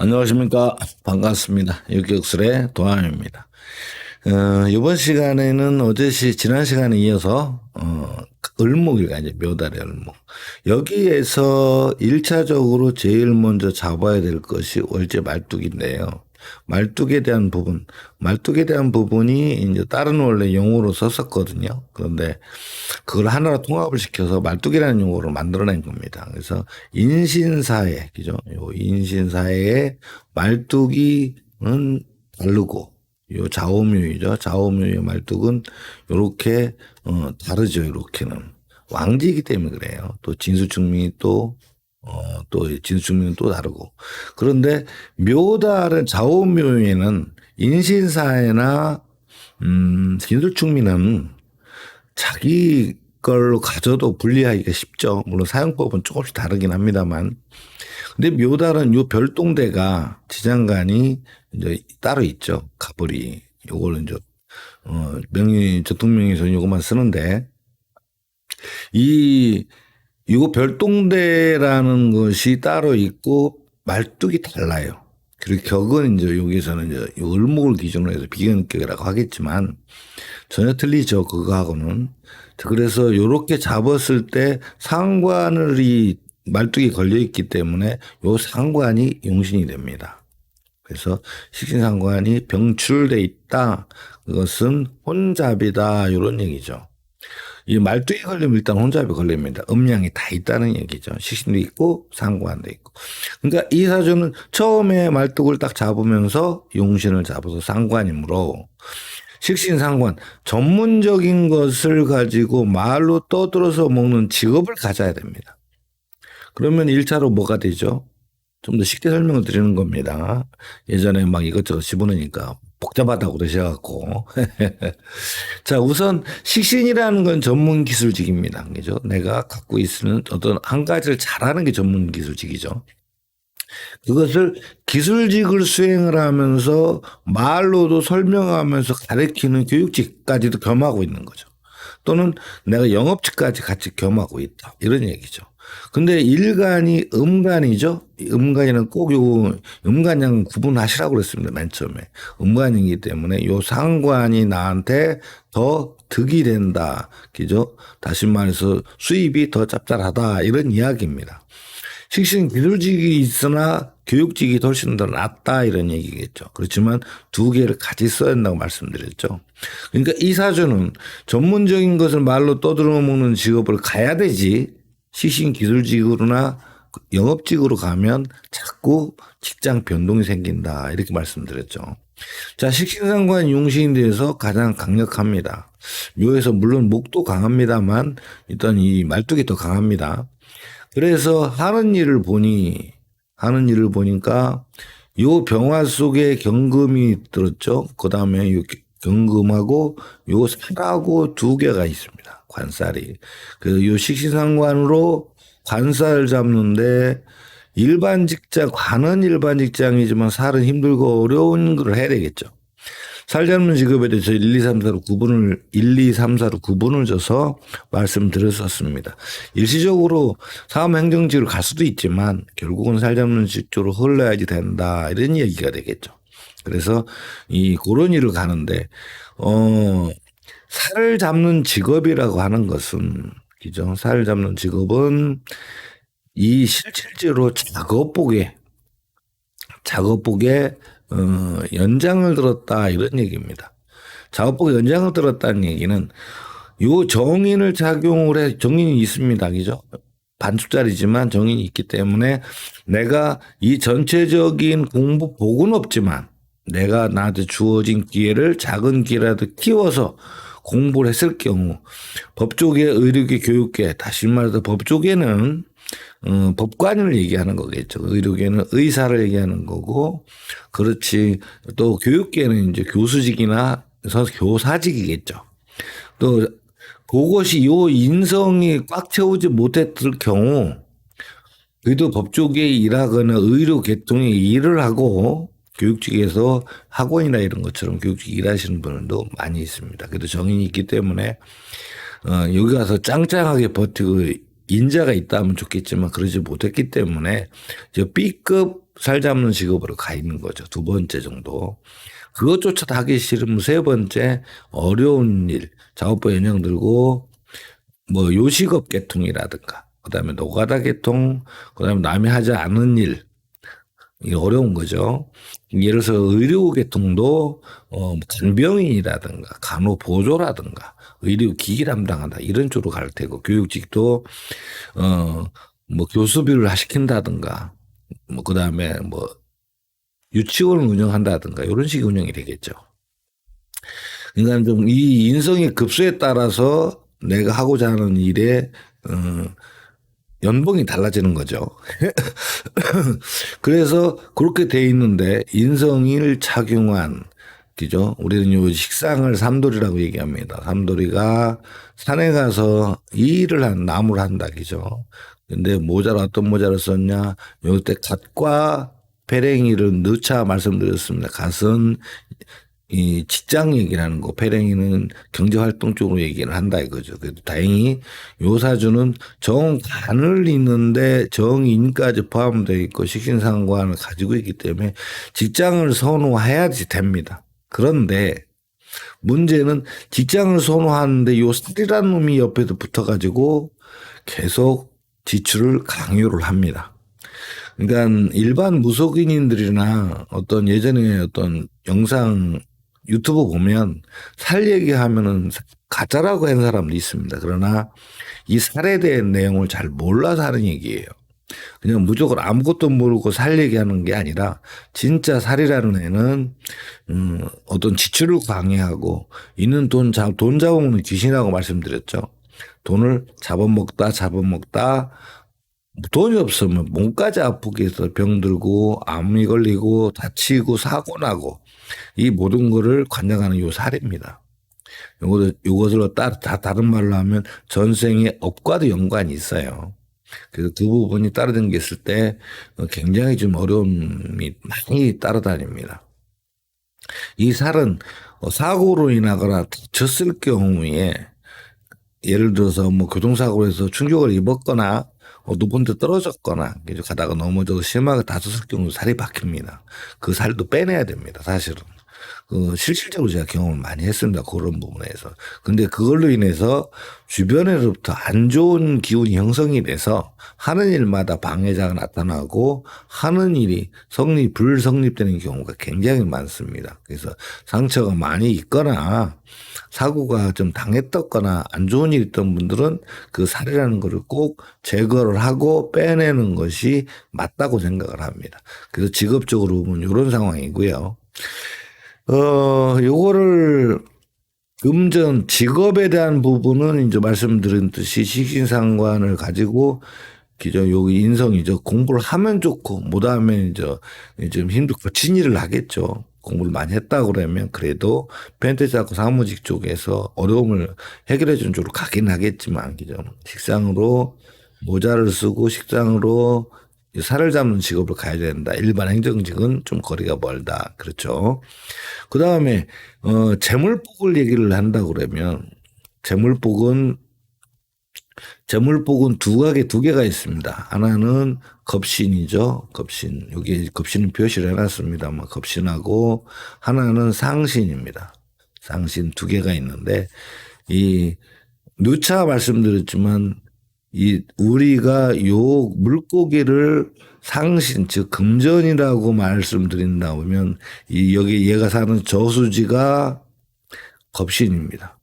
안녕하십니까. 반갑습니다. 유격술의 도함입니다. 이번 시간에는 지난 시간에 이어서, 을목일가, 이제 묘달의 을목. 여기에서 1차적으로 제일 먼저 잡아야 될 것이 월제 말뚝인데요. 말뚝에 대한 부분이 이제 다른 원래 용어로 썼었거든요. 그런데 그걸 하나로 통합을 시켜서 말뚝이라는 용어로 만들어낸 겁니다. 그래서 인신사회, 그죠? 요 인신사회의 말뚝이는 다르고, 요 좌우묘이죠. 좌우묘의 말뚝은 요렇게, 다르죠. 요렇게는. 왕지이기 때문에 그래요. 또 진수충민이 또 진수충민은 또 다르고. 그런데 묘다른 좌우묘에는 인신사회나, 진수충민은 자기 걸로 가져도 분리하기가 쉽죠. 물론 사용법은 조금씩 다르긴 합니다만. 근데 묘달은 요 별동대가 지장간이 이제 따로 있죠. 가불이. 요거는 이제, 적통명에서는 요것만 쓰는데, 이거 별동대라는 것이 따로 있고 말뚝이 달라요. 그리고 격은 이제 여기서는 이제 을목을 기준으로 해서 비견격이라고 하겠지만 전혀 틀리죠. 그거하고는. 그래서 요렇게 잡았을 때 상관을 이 말뚝이 걸려 있기 때문에 요 상관이 용신이 됩니다. 그래서 식신상관이 병출돼 있다. 그것은 혼잡이다. 이런 얘기죠. 이 말뚝이 걸리면 일단 혼잡이 걸립니다. 음양이 다 있다는 얘기죠. 식신도 있고 상관도 있고. 그러니까 이 사주는 처음에 말뚝을 딱 잡으면서 용신을 잡아서 상관이므로 식신상관 전문적인 것을 가지고 말로 떠들어서 먹는 직업을 가져야 됩니다. 그러면 1차로 뭐가 되죠? 좀 더 쉽게 설명을 드리는 겁니다. 예전에 막 이것저것 집어넣으니까 복잡하다고 그러셔갖고. 자, 우선 식신이라는 건 전문 기술직입니다. 그죠? 내가 갖고 있는 어떤 한 가지를 잘하는 게 전문 기술직이죠. 그것을 기술직을 수행을 하면서 말로도 설명하면서 가르치는 교육직까지도 겸하고 있는 거죠. 또는 내가 영업직까지 같이 겸하고 있다. 이런 얘기죠. 근데 일간이 음간이죠. 음간이는 꼭 요 음간양 구분하시라고 그랬습니다. 맨 처음에. 음간이기 때문에 요 상관이 나한테 더 득이 된다. 그죠? 다시 말해서 수입이 더 짭짤하다. 이런 이야기입니다. 식신 기술직이 있으나 교육직이 훨씬 더 낫다 이런 얘기겠죠. 그렇지만 두 개를 같이 써야 된다고 말씀드렸죠. 그러니까 이 사주는 전문적인 것을 말로 떠들어 먹는 직업을 가야 되지 식신 기술직으로나 영업직으로 가면 자꾸 직장 변동이 생긴다 이렇게 말씀드렸죠. 자, 식신상관 용신에 대해서 가장 강력합니다. 묘에서 물론 목도 강합니다만 일단 이 말뚝이 더 강합니다. 그래서 하는 일을 보니까 요 병화 속에 경금이 들었죠. 그 다음에 요 경금하고 요 살하고 두 개가 있습니다. 관살이. 그 요 식신상관으로 관살 잡는데 관은 일반 직장이지만 살은 힘들고 어려운 걸 해야 되겠죠. 살 잡는 직업에 대해서 1, 2, 3, 4로 구분을 줘서 말씀드렸었습니다. 일시적으로 사업행정직으로 갈 수도 있지만 결국은 살 잡는 직조로 흘러야지 된다. 이런 얘기가 되겠죠. 그래서 그런 일을 가는데, 살을 잡는 직업이라고 하는 것은, 그죠? 살을 잡는 직업은 실질적으로 작업복에 연장을 들었다 이런 얘기입니다. 작업복에 연장을 들었다는 얘기는 요 정인을 정인이 있습니다. 그죠? 반수짜리지만 정인이 있기 때문에 내가 이 전체적인 공부복은 없지만 내가 나한테 주어진 작은 기회라도 키워서 공부를 했을 경우 법조계, 의료계, 교육계 다시 말해서 법조계는 법관을 얘기하는 거겠죠. 의료계는 의사를 얘기하는 거고, 그렇지. 또 교육계는 이제 교수직이나 교사직이겠죠. 또 그것이 요 인성이 꽉 채우지 못했을 경우, 그래도 법조계에 일하거나 의료 계통에 일을 하고 교육직에서 학원이나 이런 것처럼 교육직 일하시는 분들도 많이 있습니다. 그래도 정인이 있기 때문에 여기 가서 짱짱하게 버티고 인자가 있다면 좋겠지만 그러지 못했기 때문에 B급 살 잡는 직업으로 가 있는 거죠. 두 번째 정도. 그것조차도 하기 싫으면 세 번째 어려운 일, 작업부 연령 들고 뭐 요식업 계통이라든가 그다음에 노가다 계통, 그다음에 남이 하지 않은 일, 이게 어려운 거죠. 예를 들어서 의료 계통도 간병인이라든가 간호보조라든가 의료기기 담당한다 이런 쪽으로 갈 테고, 교육직도 뭐 교수비를 시킨다든가 뭐 그다음에 뭐 유치원을 운영한다든가 이런 식의 운영이 되겠죠. 그러니까 좀 이 인성의 급수에 따라서 내가 하고자 하는 일에 연봉이 달라지는 거죠. 그래서 그렇게 돼 있는데 인성을 착용한, 그죠? 우리는 요 식상을 삼돌이라고 얘기합니다. 삼돌이가 산에 가서 일을 나무를 한다, 그죠? 근데 모자를 어떤 모자를 썼냐? 요때 갓과 페랭이를 넣자 말씀드렸습니다. 갓은 이 직장 얘기를 하는 거, 페랭이는 경제활동 쪽으로 얘기를 한다 이거죠. 그래도 다행히 요 사주는 정관을 있는데 정인까지 포함되어 있고 식신상관을 가지고 있기 때문에 직장을 선호해야지 됩니다. 그런데 문제는 직장을 선호하는데 요 살이라는 놈이 옆에도 붙어가지고 계속 지출을 강요를 합니다. 그러니까 일반 무속인인들이나 어떤 예전에 어떤 영상 유튜브 보면 살 얘기하면은 가짜라고 하는 사람도 있습니다. 그러나 이 살에 대한 내용을 잘 몰라서 하는 얘기예요. 그냥 무조건 아무것도 모르고 살 얘기하는 게 아니라 진짜 살이라는 애는 어떤 지출을 강요하고 있는 돈 잡아먹는 귀신이라고 말씀드렸죠. 돈을 잡아먹다 돈이 없으면 몸까지 아프게 해서 병들고 암이 걸리고 다치고 사고 나고 이 모든 거를 관장하는 요 살입니다. 요것을 다른 말로 하면 전생의 업과도 연관이 있어요. 그래서 그 부분이 따라다니는 게 있을 때 굉장히 좀 어려움이 많이 따라다닙니다. 이 살은 사고로 인하거나 다쳤을 경우에 예를 들어서 뭐 교통사고로 해서 충격을 입었거나 높은 데 떨어졌거나 가다가 넘어져서 심하게 다쳤을 경우 살이 박힙니다. 그 살도 빼내야 됩니다. 사실은. 실질적으로 제가 경험을 많이 했습니다. 그런 부분에서. 근데 그걸로 인해서 주변에로부터 안 좋은 기운이 형성이 돼서 하는 일마다 방해자가 나타나고 하는 일이 불성립되는 경우가 굉장히 많습니다. 그래서 상처가 많이 있거나 사고가 좀 당했었거나 안 좋은 일이 있던 분들은 그 살이라는 것을 꼭 제거를 하고 빼내는 것이 맞다고 생각을 합니다. 그래서 직업적으로 보면 이런 상황이고요. 요거를 금전 직업에 대한 부분은 이제 말씀드린 듯이 식신상관을 가지고 기존 여기 인성이죠. 공부를 하면 좋고 못하면 이제 힘들고 거친 일을 하겠죠. 공부를 많이 했다 그러면 그래도 펜트자고 사무직 쪽에서 어려움을 해결해 준 쪽으로 가긴 하겠지만, 그죠. 식상으로 모자를 쓰고 식상으로 살을 잡는 직업을 가야 된다. 일반 행정직은 좀 거리가 멀다. 그렇죠. 그 다음에, 재물복을 얘기를 한다 그러면, 재물복은 두 개가 있습니다. 하나는 겁신이죠. 겁신. 여기 겁신은 표시를 해놨습니다만, 겁신하고 하나는 상신입니다. 상신 두 개가 있는데, 누차 말씀드렸지만, 우리가 요 물고기를 상신, 즉, 금전이라고 말씀드린다 보면, 여기 얘가 사는 저수지가 겁신입니다.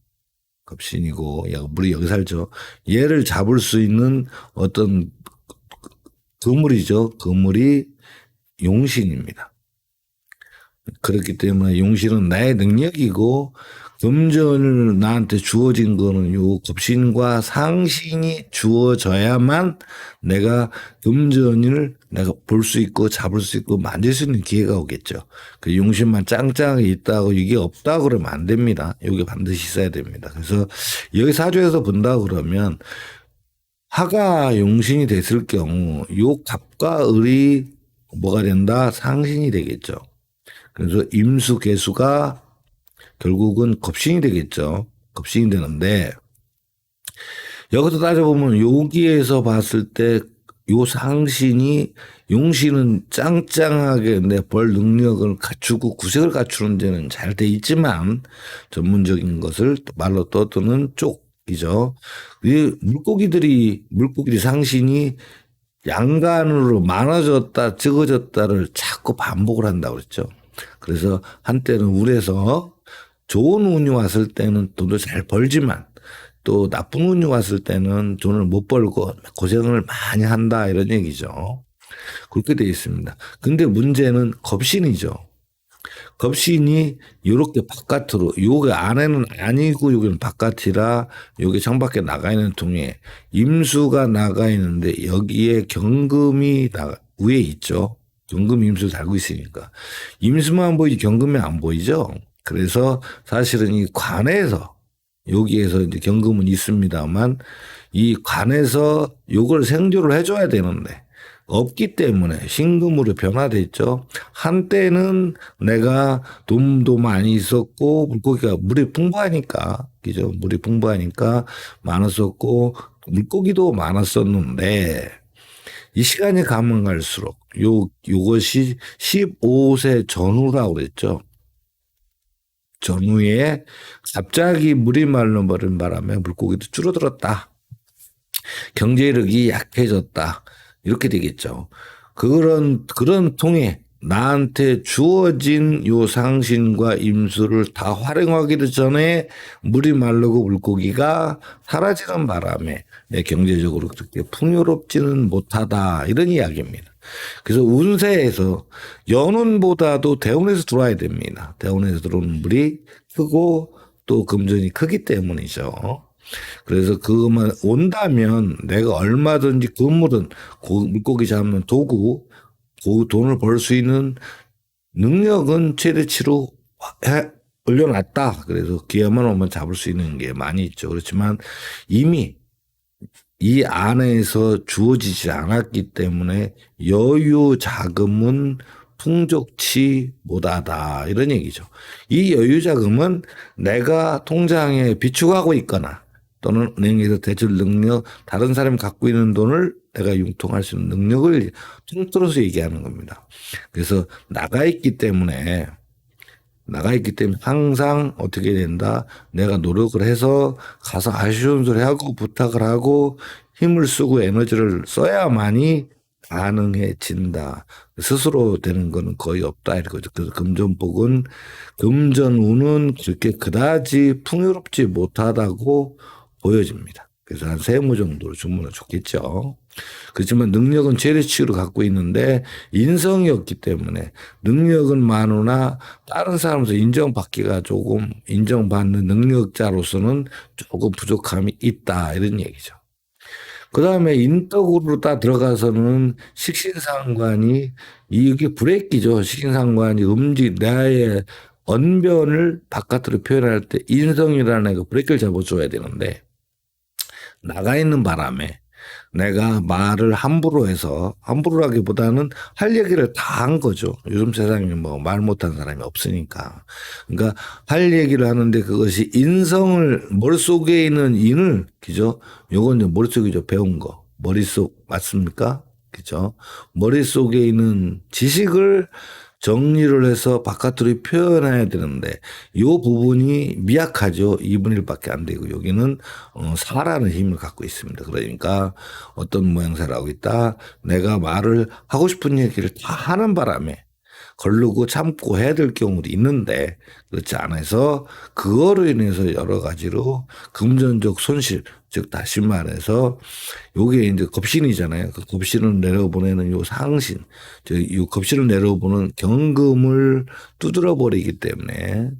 겁신이고, 물이 여기 살죠. 얘를 잡을 수 있는 어떤 그물이죠. 그물이 용신입니다. 그렇기 때문에 용신은 나의 능력이고, 금전을 나한테 주어진 거는 요 겁신과 상신이 주어져야만 내가 금전을 내가 볼 수 있고 잡을 수 있고 만질 수 있는 기회가 오겠죠. 그 용신만 짱짱하게 있다고 이게 없다 그러면 안 됩니다. 여기 반드시 있어야 됩니다. 그래서 여기 사주에서 본다 그러면 화가 용신이 됐을 경우 요 갑과 을이 뭐가 된다? 상신이 되겠죠. 그래서 임수 개수가 결국은 겁신이 되겠죠. 겁신이 되는데 여기서 따져보면 여기에서 봤을 때 요 상신이 용신은 짱짱하게 내 벌 능력을 갖추고 구색을 갖추는 데는 잘 돼 있지만 전문적인 것을 말로 떠드는 쪽이죠. 이 물고기들이 상신이 양간으로 많아졌다 적어졌다를 자꾸 반복을 한다고 그랬죠. 그래서 한때는 울에서 좋은 운이 왔을 때는 돈도 잘 벌지만 또 나쁜 운이 왔을 때는 돈을 못 벌고 고생을 많이 한다 이런 얘기죠. 그렇게 되어 있습니다. 근데 문제는 겁신이죠. 겁신이 요렇게 바깥으로 요게 안에는 아니고 여기는 바깥이라 요게 창밖에 나가 있는 통에 임수가 나가 있는데 여기에 경금이 위에 있죠. 경금 임수 달고 있으니까 임수만 보이지 경금이 안 보이죠. 그래서 사실은 이 관에서 여기에서 이제 경금은 있습니다만 이 관에서 요걸 생조를 해줘야 되는데 없기 때문에 신금으로 변화됐죠. 한때는 내가 돈도 많이 있었고 물고기가 물이 풍부하니까 그죠? 물이 풍부하니까 많았었고 물고기도 많았었는데 이 시간이 가면 갈수록 요것이 15세 전후라고 그랬죠. 전후에 갑자기 물이 말라버린 바람에 물고기도 줄어들었다. 경제력이 약해졌다. 이렇게 되겠죠. 그런 통에 나한테 주어진 요 상신과 임수를 다 활용하기도 전에 물이 마르고 물고기가 사라지는 바람에 경제적으로 그렇게 풍요롭지는 못하다. 이런 이야기입니다. 그래서 운세에서 연운보다도 대운에서 들어와야 됩니다. 대운에서 들어오는 물이 크고 또 금전이 크기 때문이죠. 그래서 그것만 온다면 내가 얼마든지 그 물은 물고기 잡는 도구, 돈을 벌 수 있는 능력은 최대치로 올려놨다. 그래서 기회만 오면 잡을 수 있는 게 많이 있죠. 그렇지만 이미 이 안에서 주어지지 않았기 때문에 여유 자금은 풍족치 못하다. 이런 얘기죠. 이 여유 자금은 내가 통장에 비축하고 있거나 또는 은행에서 대출 능력, 다른 사람이 갖고 있는 돈을 내가 융통할 수 있는 능력을 통틀어서 얘기하는 겁니다. 그래서 나가 있기 때문에 항상 어떻게 된다. 내가 노력을 해서 가서 아쉬운 소리 하고 부탁을 하고 힘을 쓰고 에너지를 써야만이 가능해진다. 스스로 되는 거는 거의 없다. 이거죠. 그래서 금전운은 그렇게 그다지 풍요롭지 못하다고 보여집니다. 그래서 한 세무 정도로 주문은 좋겠죠. 그렇지만 능력은 최대치로 갖고 있는데 인성이 없기 때문에 능력은 많으나 다른 사람에서 인정받기가 조금 인정받는 능력자로서는 조금 부족함이 있다. 이런 얘기죠. 그 다음에 인덕으로 딱 들어가서는 식신상관이 이게 브레이크죠. 식신상관이 나의 언변을 바깥으로 표현할 때 인성이라는 애가 브레이크를 잡아줘야 되는데 나가 있는 바람에 내가 말을 함부로 해서 함부로라기보다는 할 얘기를 다 한 거죠. 요즘 세상에 뭐 말 못하는 사람이 없으니까. 그러니까 할 얘기를 하는데 그것이 인성을 머릿속에 있는 인을 그죠? 요건 이제 머릿속이죠. 배운 거. 머릿속 맞습니까? 그죠? 머릿속에 있는 지식을 정리를 해서 바깥으로 표현해야 되는데 요 부분이 미약하죠. 2분의 1밖에 안 되고 여기는 사라는 힘을 갖고 있습니다. 그러니까 어떤 모양새를 하고 있다. 내가 말을 하고 싶은 얘기를 다 하는 바람에 걸르고 참고 해야 될 경우도 있는데 그렇지 않아서 그거로 인해서 여러 가지로 금전적 손실, 즉 다시 말해서 요게 이제 겁신이잖아요. 그 겁신을 내려보내는 요 상신, 요 겁신을 내려보는 경금을 두드려 버리기 때문에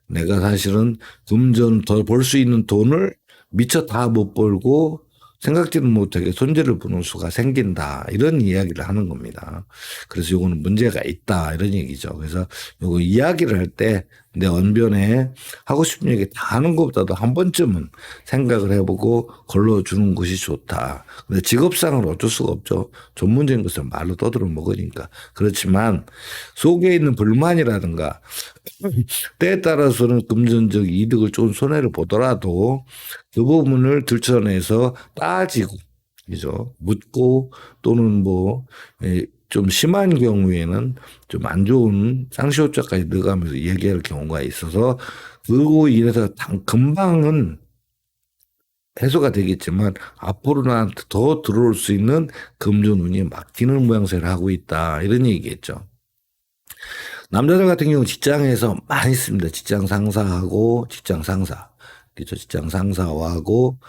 내가 사실은 금전 더 벌 수 있는 돈을 미처 다 못 벌고 생각지는 못하게 손재를 보는 수가 생긴다. 이런 이야기를 하는 겁니다. 그래서 요거는 문제가 있다. 이런 얘기죠. 그래서 요거 이야기를 할 때 내 언변에 하고 싶은 얘기 다 하는 것보다도 한 번쯤은 생각을 해보고 걸러주는 것이 좋다. 근데 직업상은 어쩔 수가 없죠. 전문적인 것은 말로 떠들어 먹으니까. 그렇지만 속에 있는 불만이라든가 때에 따라서는 금전적 이득을 좀 손해를 보더라도 그 부분을 들춰내서 따지고 그죠? 묻고 또는 뭐, 좀 심한 경우에는 좀 안 좋은 쌍시호자까지 넣어가면서 얘기할 경우가 있어서 그리고 이래서 금방은 해소가 되겠지만 앞으로는 더 들어올 수 있는 금전운이 막히는 모양새를 하고 있다. 이런 얘기겠죠. 남자들 같은 경우 직장에서 많이 씁니다. 직장 상사하고 직장 상사. 그죠. 직장 상사하고,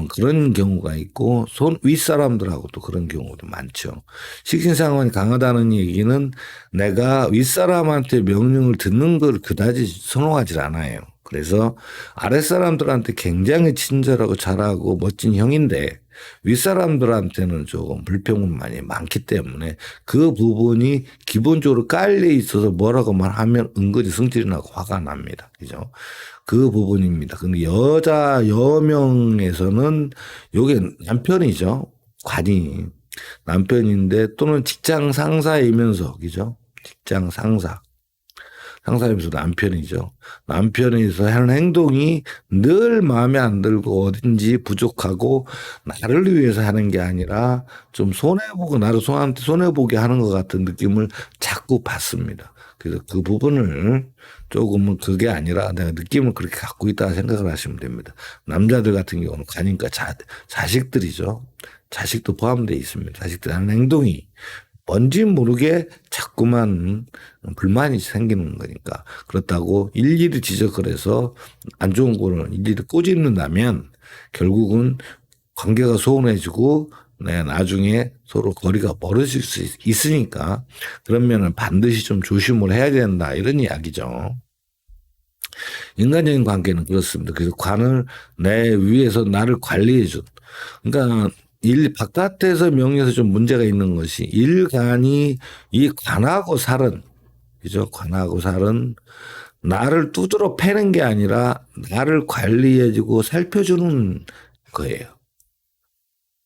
그런 경우가 있고, 윗사람들하고 또 그런 경우도 많죠. 식신상관이 강하다는 얘기는 내가 윗사람한테 명령을 듣는 걸 그다지 선호하지 않아요. 그래서 아랫사람들한테 굉장히 친절하고 잘하고 멋진 형인데, 윗사람들한테는 조금 불평만이 많기 때문에 그 부분이 기본적으로 깔려 있어서 뭐라고만 하면 은근히 성질이 나고 화가 납니다. 그죠? 그 부분입니다. 근데 여명에서는 요게 남편이죠. 관이. 남편인데 또는 직장 상사이면서, 그죠? 직장 상사. 상사이면서 남편이죠. 남편에서 하는 행동이 늘 마음에 안 들고 어딘지 부족하고 나를 위해서 하는 게 아니라 좀 손해보고 나를 손한테 손해보게 하는 것 같은 느낌을 자꾸 받습니다. 그래서 그 부분을 조금은 그게 아니라 내가 느낌을 그렇게 갖고 있다 생각을 하시면 됩니다. 남자들 같은 경우는 가니까 자식들이죠. 자식도 포함되어 있습니다. 자식들 하는 행동이 뭔지 모르게 자꾸만 불만이 생기는 거니까. 그렇다고 일일이 지적을 해서 안 좋은 거는 일일이 꼬집는다면 결국은 관계가 소원해지고 나중에 서로 거리가 멀어질 수 있으니까 그러면은 반드시 좀 조심을 해야 된다. 이런 이야기죠. 인간적인 관계는 그렇습니다. 그래서 관을 내 위에서 나를 관리해준. 그러니까 바깥에서 명리에서 좀 문제가 있는 것이 일간이 이 관하고 살은, 그죠? 관하고 살은 나를 두드러 패는 게 아니라 나를 관리해주고 살펴주는 거예요.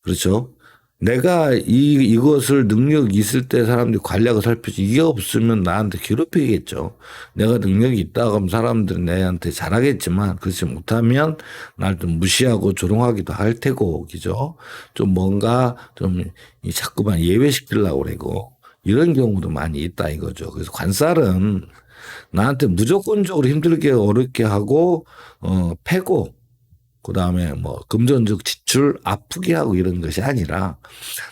그렇죠? 내가 이것을 능력이 있을 때 사람들이 관리하고 살펴지 이게 없으면 나한테 괴롭히겠죠. 내가 능력이 있다고 하면 사람들은 내한테 잘하겠지만 그렇지 못하면 날 좀 무시하고 조롱하기도 할 테고, 그죠? 좀 뭔가 좀 자꾸만 예외시키려고 그러고 이런 경우도 많이 있다 이거죠. 그래서 관살은 나한테 무조건적으로 힘들게 어렵게 하고, 패고 그다음에 뭐 금전적 지출 아프게 하고 이런 것이 아니라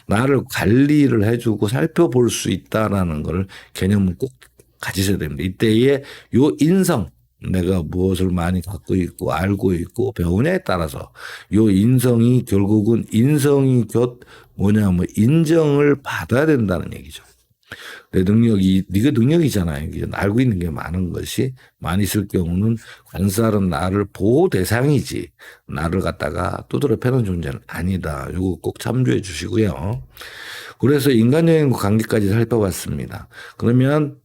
나를 관리를 해주고 살펴볼 수 있다라는 걸 개념을 꼭 가지셔야 됩니다. 이때에 요 인성 내가 무엇을 많이 갖고 있고 알고 있고 배우냐에 따라서 요 인성이 결국은 인성이 곧 뭐냐면 인정을 받아야 된다는 얘기죠. 내 능력이 네가 능력이잖아요. 알고 있는 게 많은 것이 많이 있을 경우는 관살은 나를 보호 대상이지 나를 갖다가 두드려 패는 존재는 아니다. 이거 꼭 참조해 주시고요. 그래서 인간적인 관계까지 살펴봤습니다. 그러면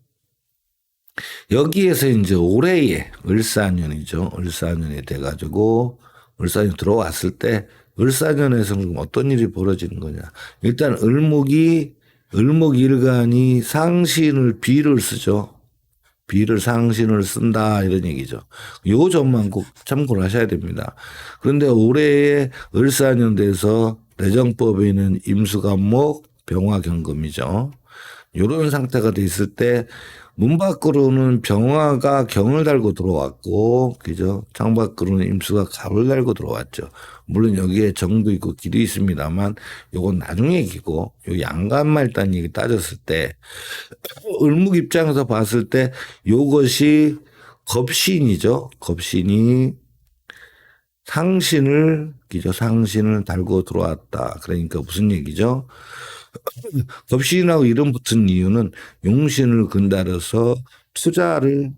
여기에서 이제 올해의 을사년이죠. 을사년이 돼가지고 을사년 들어왔을 때 을사년에서는 어떤 일이 벌어지는 거냐. 일단 을목일간이 상신을 비를 쓰죠. 비를 상신을 쓴다 이런 얘기죠. 요 점만 꼭 참고를 하셔야 됩니다. 그런데 올해의 을사년 돼서 내정법에는 임수간목 병화경금이죠. 이런 상태가 돼 있을 때 문 밖으로는 병화가 경을 달고 들어왔고, 그죠? 창 밖으로는 임수가 갑을 달고 들어왔죠. 물론 여기에 정도 있고 길이 있습니다만, 요건 나중 얘기고, 요 양간만 일단 얘기 따졌을 때, 을목 입장에서 봤을 때, 요것이 겁신이죠. 겁신이 상신을, 그죠? 상신을 달고 들어왔다. 그러니까 무슨 얘기죠? 겁신하고 이름 붙은 이유는 용신을 근달아서 투자를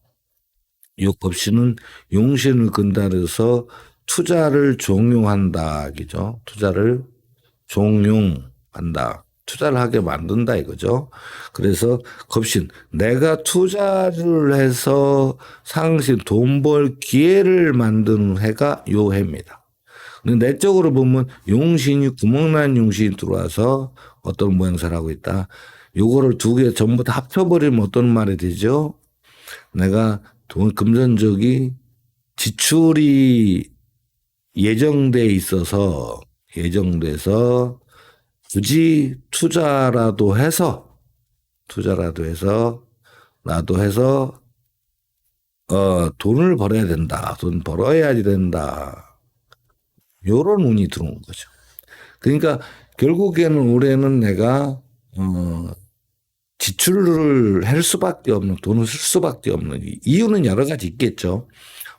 이 겁신은 용신을 근달아서 투자를 종용한다. 그죠? 투자를 종용한다. 투자를 하게 만든다 이거죠. 그래서 겁신 내가 투자를 해서 상신 돈 벌 기회를 만드는 해가 요 해입니다. 근데 내적으로 보면 용신이 구멍난 용신이 들어와서 어떤 모양새를 하고 있다. 요거를 두 개 전부 다 합쳐버리면 어떤 말이 되죠? 내가 금전적이 지출이 예정돼 있어서 예정돼서 굳이 투자라도 해서 돈을 벌어야 된다. 돈 벌어야지 된다. 요런 운이 들어온 거죠. 그러니까 결국에는 올해는 내가 지출을 할 수밖에 없는, 돈을 쓸 수밖에 없는 이유는 여러 가지 있겠죠.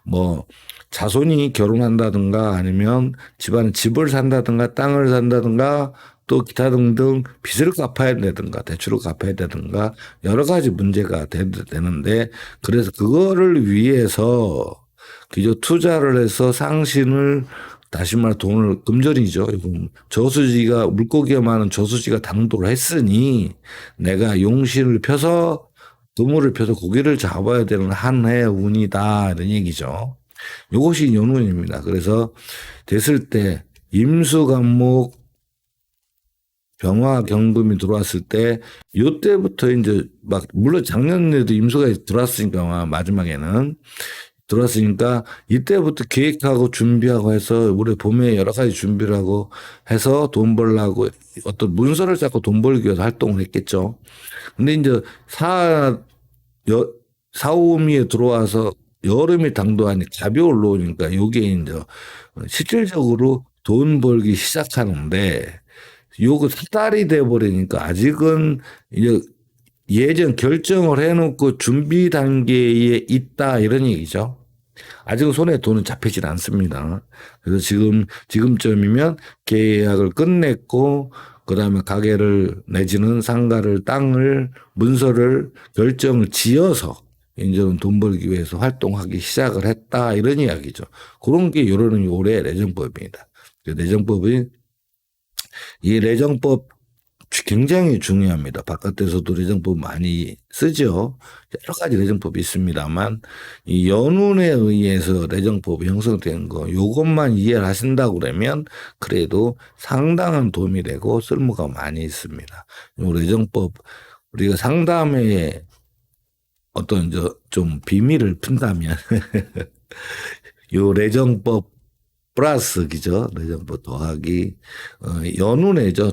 뭐 자손이 결혼한다든가 아니면 집안에 집을 산다든가 땅을 산다든가 또 기타 등등 빚을 갚아야 되든가 대출을 갚아야 되든가 여러 가지 문제가 되는데, 그래서 그거를 위해서 그저 투자를 해서 상신을, 다시 말해 돈을, 금전이죠. 저수지가, 물고기가 많은 저수지가 당도를 했으니 내가 용신을 펴서, 그물을 펴서 고기를 잡아야 되는 한 해의 운이다, 이런 얘기죠. 이것이 연운입니다. 그래서 됐을 때 임수간목 병화 경금이 들어왔을 때, 요때부터 이제 막, 물론 작년에도 임수가 들어왔으니까 마지막에는 들어왔으니까 이때부터 계획하고 준비하고 해서 올해 봄에 여러 가지 준비를 하고 해서 돈 벌려고 어떤 문서를 잡고 돈 벌기 위해서 활동을 했겠죠. 근데 이제 사오미에 들어와서 여름이 당도하니 갑이 올라오니까 요게 이제 실질적으로 돈 벌기 시작하는데, 요거 사달이 돼버리니까 아직은 이제 예전 결정을 해놓고 준비 단계에 있다, 이런 얘기죠. 아직은 손에 돈은 잡히질 않습니다. 그래서 지금쯤이면 계약을 끝냈고, 그 다음에 가게를 내지는 상가를, 땅을, 문서를, 결정을 지어서 이제는 돈 벌기 위해서 활동하기 시작을 했다, 이런 이야기죠. 그런 게 요런 올해 내정법입니다. 내정법이, 이 내정법 굉장히 중요합니다. 바깥에서도 내정법 많이 쓰죠. 여러 가지 내정법이 있습니다만 이 연운에 의해서 내정법이 형성된 거, 요것만 이해를 하신다고 그러면 그래도 상당한 도움이 되고 쓸모가 많이 있습니다. 요 내정법, 우리가 상담에 어떤 좀 비밀을 푼다면 요 내정법 플러스, 그죠? 내정법 더하기 연운에죠.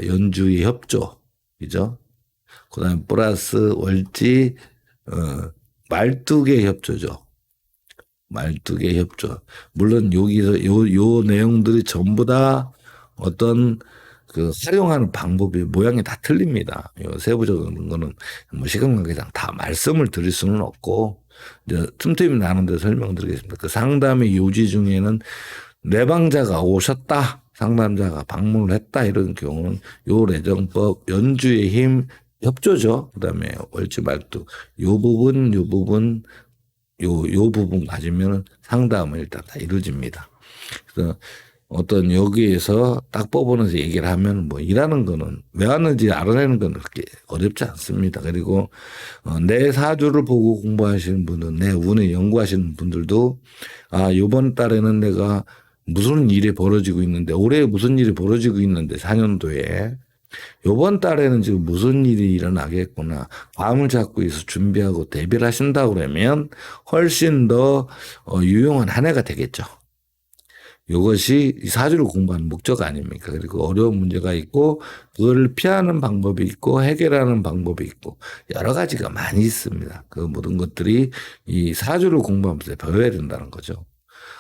연주의 협조, 그죠? 그다음에 플러스 월지 말뚝의 협조죠. 말뚝의 협조. 물론 여기서 요 내용들이 전부 다 어떤 그 활용하는 방법이, 모양이 다 틀립니다. 요 세부적인 거는 뭐 시간 관계상 다 말씀을 드릴 수는 없고, 이제 틈틈이 나는데 설명드리겠습니다. 그 상담의 요지 중에는 내방자가 오셨다, 상담자가 방문을 했다, 이런 경우는 요 내정법, 연주의 힘, 협조죠. 그다음에 월지말뚝, 요 부분 가지면 상담은 일단 다 이루어집니다. 그래서 어떤 여기에서 딱 뽑아내서 얘기를 하면 뭐 일하는 거는 왜 하는지 알아내는 건 그렇게 어렵지 않습니다. 그리고 내 사주를 보고 공부하시는 분은, 내 운을 연구하시는 분들도 이번 달에는 내가 무슨 일이 벌어지고 있는데, 올해 무슨 일이 벌어지고 있는데 4년도에 요번 달에는 지금 무슨 일이 일어나겠구나, 마음을 잡고 있어 준비하고 대비를 하신다고 그러면 훨씬 더 유용한 한 해가 되겠죠. 이것이 사주를 공부하는 목적 아닙니까? 그리고 어려운 문제가 있고 그걸 피하는 방법이 있고 해결하는 방법이 있고 여러 가지가 많이 있습니다. 그 모든 것들이 이 사주를 공부하면서 배워야 된다는 거죠.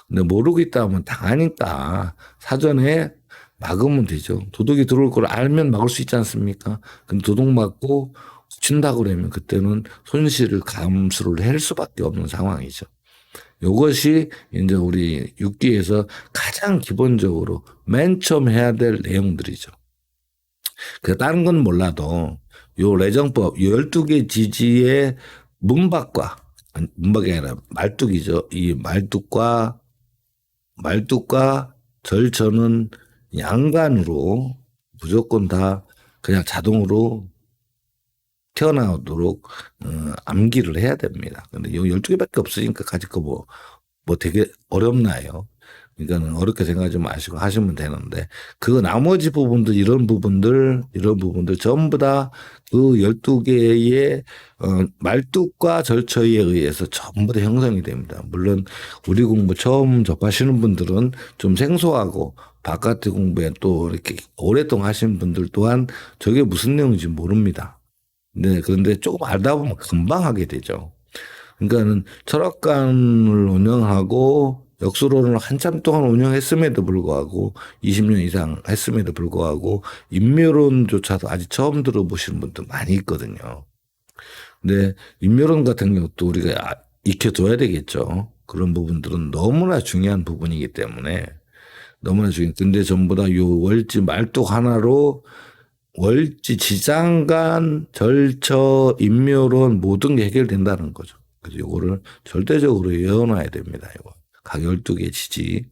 근데 모르고 있다 하면 당하니까 사전에 막으면 되죠. 도둑이 들어올 걸 알면 막을 수 있지 않습니까? 근데 도둑 맞고 친다고 그러면 그때는 손실을 감수를 할 수밖에 없는 상황이죠. 이것이 이제 우리 육기에서 가장 기본적으로 맨 처음 해야 될 내용들이죠. 그 다른 건 몰라도 요 내정법 12개 지지의 문박이 아니라 말뚝이죠. 이 말뚝과 절처는 양간으로 무조건 다 그냥 자동으로 튀어나오도록 암기를 해야 됩니다. 근데 요 12개밖에 없으니까 가질 거 뭐 되게 어렵나요? 그러니까는 어렵게 생각하지 마시고 하시면 되는데 그 나머지 부분들 이런 부분들 전부 다 그 12개의 말뚝과 절처에 의해서 전부 다 형성이 됩니다. 물론 우리 공부 처음 접하시는 분들은 좀 생소하고 바깥의 공부에 또 이렇게 오랫동안 하신 분들 또한 저게 무슨 내용인지 모릅니다. 네, 그런데 조금 알다 보면 금방 하게 되죠. 그러니까는 철학관을 운영하고 역수론을 한참 동안 운영했음에도 불구하고 20년 이상 했음에도 불구하고 인묘론조차도 아직 처음 들어보시는 분들 많이 있거든요. 근데 인묘론 같은 경우도 우리가 익혀둬야 되겠죠. 그런 부분들은 너무나 중요한 부분이기 때문에 너무나 중요해요. 근데 전부 다 요 월지 말뚝 하나로 월지 지장간 절처 인묘론 모든 게 해결된다는 거죠. 그래서 요거를 절대적으로 외워놔야 됩니다. 이거 각 12개 지지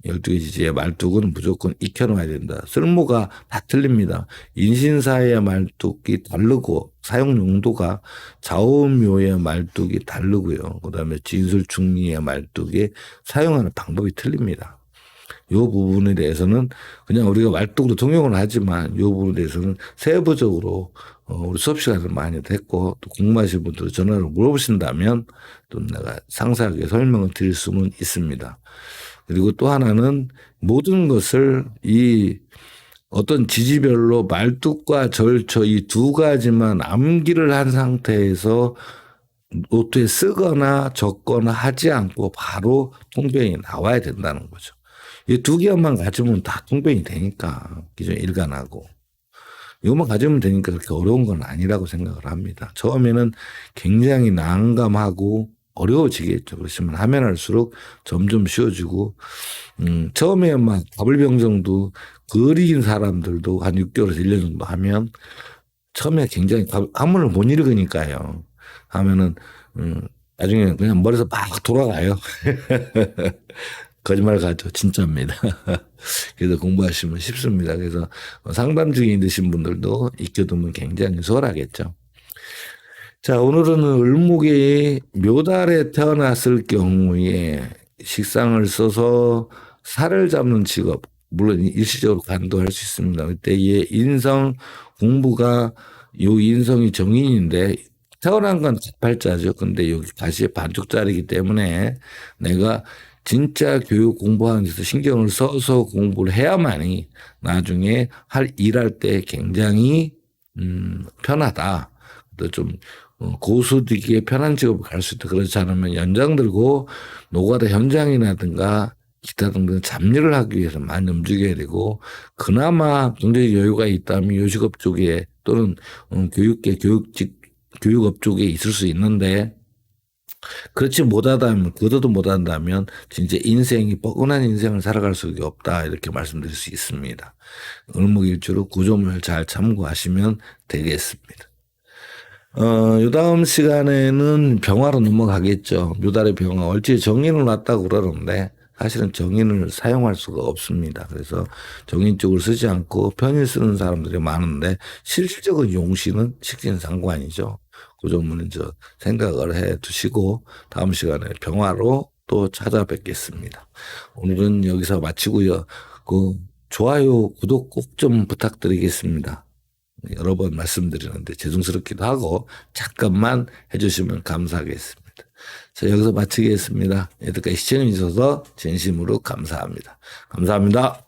12개 지지의 말뚝은 무조건 익혀놔야 된다. 쓸모가 다 틀립니다. 인신사의 말뚝이 다르고 사용 용도가 좌우묘의 말뚝이 다르고요. 그다음에 진술충리의 말뚝이 사용하는 방법이 틀립니다. 이 부분에 대해서는 그냥 우리가 말뚝으로 통용을 하지만 이 부분에 대해서는 세부적으로 우리 수업 시간을 많이 했고 또 궁금하신 분들 전화로 물어보신다면 또 내가 상세하게 설명을 드릴 수는 있습니다. 그리고 또 하나는 모든 것을 이 어떤 지지별로 말뚝과 절처 이 두 가지만 암기를 한 상태에서 노트에 쓰거나 적거나 하지 않고 바로 통변이 나와야 된다는 거죠. 이 두 개만 가지면 다 통변이 되니까 기존 일관하고 이것만 가지면 되니까 그렇게 어려운 건 아니라고 생각을 합니다. 처음에는 굉장히 난감하고 어려워지겠죠. 그렇지만 하면 할수록 점점 쉬워지고 처음에 막 가불병정도 그린 사람들도 한 6개월에서 1년 정도 하면 처음에 굉장히 한문을 못 읽으니까요. 하면은 나중에 그냥 머리에서 막 돌아가요. 거짓말 가죠. 진짜입니다. 그래서 공부하시면 쉽습니다. 그래서 상담 중에 있으신 분들도 익혀두면 굉장히 수월하겠죠. 자, 오늘은 을목이 묘달에 태어났을 경우에 식상을 써서 살을 잡는 직업, 물론 일시적으로 간도할 수 있습니다. 그때의 인성 공부가 요 인성이 정인인데 태어난 건 팔자죠. 근데 여기 다시 반쪽짜리이기 때문에 내가 진짜 교육 공부하는 데서 신경을 써서 공부를 해야만이 나중에 일할 때 굉장히 편하다. 또 좀 고수들에게 편한 직업을 갈 수 있다. 그렇지 않으면 연장 들고 노가다 현장이라든가 기타 등등 잡일을 하기 위해서 많이 움직여야 되고 그나마 경제적 여유가 있다면 요 직업 쪽에 또는 교육업 쪽에 있을 수 있는데 그렇지 못하다면 그것도 못한다면 진짜 인생이 뻐근한 인생을 살아갈 수가 없다 이렇게 말씀드릴 수 있습니다. 을목일주로 구조물 잘 참고하시면 되겠습니다. 요 다음 시간에는 병화로 넘어가겠죠. 묘달의 병화. 얼추 정인을 놨다고 그러는데 사실은 정인을 사용할 수가 없습니다. 그래서 정인 쪽을 쓰지 않고 편일 쓰는 사람들이 많은데 실질적인 용신은 식신상관이죠. 그 점은 생각을 해 두시고 다음 시간에 병화로 또 찾아뵙겠습니다. 오늘은 여기서 마치고요. 좋아요, 구독 꼭 좀 부탁드리겠습니다. 여러 번 말씀드리는데 죄송스럽기도 하고 잠깐만 해주시면 감사하겠습니다. 자, 여기서 마치겠습니다. 여기까지 시청해 주셔서 진심으로 감사합니다. 감사합니다.